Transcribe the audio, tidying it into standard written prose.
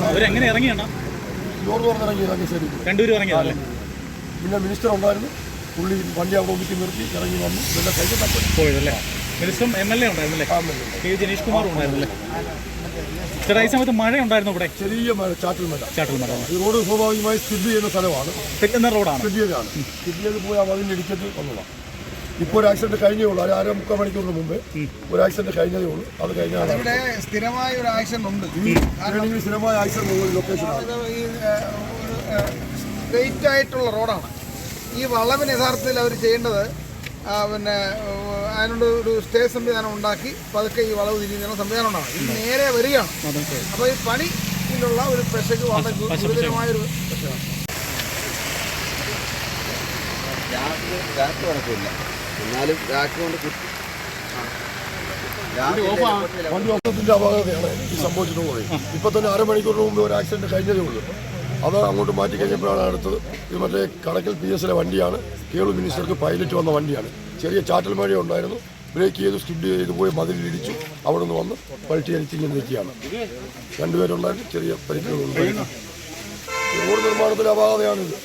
അവരെങ്ങനെ ഇറങ്ങിയാണ് രണ്ടുപേരും ഇറങ്ങിയതല്ലേ? പിന്നെ മിനിസ്റ്റർ ഉണ്ടായിരുന്നു, പുള്ളി വണ്ടി അവിടെ ഒതുക്കി നിർത്തി ഇറങ്ങി വന്നു, പിന്നെ കൈ പോയതല്ലേ? മിനിസ്റ്ററും എം.എൽ.എ ഉണ്ടായിരുന്നല്ലേ? കെ ജനീഷ് കുമാറും ഉണ്ടായിരുന്നല്ലേ? ചേട്ടാ, ഈ സമയത്ത് മഴ ഉണ്ടായിരുന്നു ഇവിടെ? ചെറിയ മഴ, ചാറ്റൽ മഴ. ഈ റോഡ് സ്വാഭാവികമായി സ്ഥിതി ചെയ്യുന്ന സ്ഥലമാണ്, തെറ്റുന്ന റോഡാണ്. സ്ഥിതി ചെയ്ത് പോയി അതിൻ്റെ ഇടിച്ചിട്ട് വന്നതാണ്. ഇപ്പോൾ ഒരു ആക്സിഡന്റ് കഴിഞ്ഞേ ഉള്ളൂ, ഒരു 3/4 മണിക്കൂറിന് മുമ്പ് ഒരു ആക്സിഡന്റ് കഴിഞ്ഞതേ ഉള്ളൂ. അത് കഴിഞ്ഞാൽ സ്ഥിരമായ ഒരു ആക്സിഡന്റ് ഉണ്ട്. ഈ സ്ഥിരമായ ആക്സിഡന്റ് ഉള്ള ലൊക്കേഷനാണ്. സ്ട്രെയിറ്റ് ആയിട്ടുള്ള റോഡാണ്. ഈ വളവിന് യഥാർത്ഥത്തിൽ അവർ ചെയ്യേണ്ടത് പിന്നെ അതിനോട് ഒരു സ്റ്റേ സംവിധാനം ഉണ്ടാക്കി പതുക്കെ ഈ വളവ് തിരിയുന്ന സംവിധാനം ഉണ്ടാകും. ഇത് നേരെ വരികയാണ്. അപ്പോൾ ഈ പണിയിലുള്ള ഒരു പെശക് വളരെ ഗുരുതരമായൊരു പെശകാണ്. എന്നാലും വണ്ടി ഓട്ടത്തിന്റെ അപാകതയാണ് ഈ സംഭവിച്ചിട്ടുള്ളത്. ഇപ്പൊ തന്നെ 1/2 മണിക്കൂറിന് മുമ്പ് ഒരു ആക്സിഡന്റ് കഴിഞ്ഞതേ ഉള്ളൂ. അത് അങ്ങോട്ട് മാറ്റി കഴിഞ്ഞപ്പോഴാണ് അടുത്തത്. ഇത് മറ്റേ കടക്കൽ PS വണ്ടിയാണ്, കേളു മിനിസ്റ്റർക്ക് പൈലറ്റ് വന്ന വണ്ടിയാണ്. ചെറിയ ചാറ്റൽ മഴ ഉണ്ടായിരുന്നു, ബ്രേക്ക് ചെയ്തു, സ്കിഡ് ചെയ്ത് പോയി മതിലിടിച്ചു. അവിടെ നിന്ന് വന്ന് പൾട്ടി അടിച്ചിങ്ങനെ നിൽക്കുകയാണ്. 2 പേരുണ്ടായിരുന്നു, ചെറിയ പരിക്കുകളുണ്ടായിരുന്നു. റോഡ് നിർമ്മാണത്തിന്റെ അപാകതയാണിത്.